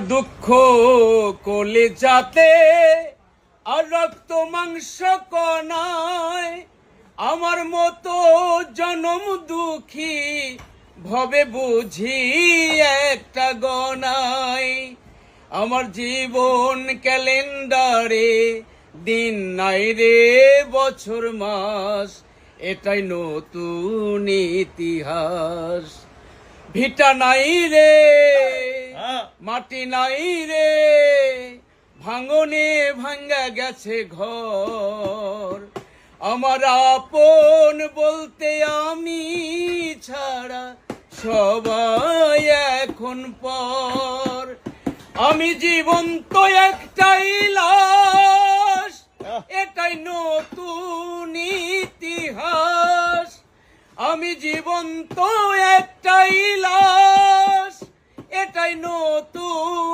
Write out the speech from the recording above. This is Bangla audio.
দুঃখ কলিজাতে আর রক্ত মাংস কনায় আমার মতো জনম দুঃখী ভবে বুঝি একটা গনায় আমার জীবন ক্যালেন্ডারে দিন নাই রে বছর মাস এটাই নতুন ইতিহাস ভিটা নাই রে মাটি নাই রে ভাঙনে ভাঙ্গা গেছে ঘর আমার আপন বলতে আমি ছাড়া সবাই এখন পর আমি জীবন্ত একটাই লাশ এটাই নতুন ইতিহাস আমি জীবন্ত একটাই লাশ এটাই নতুন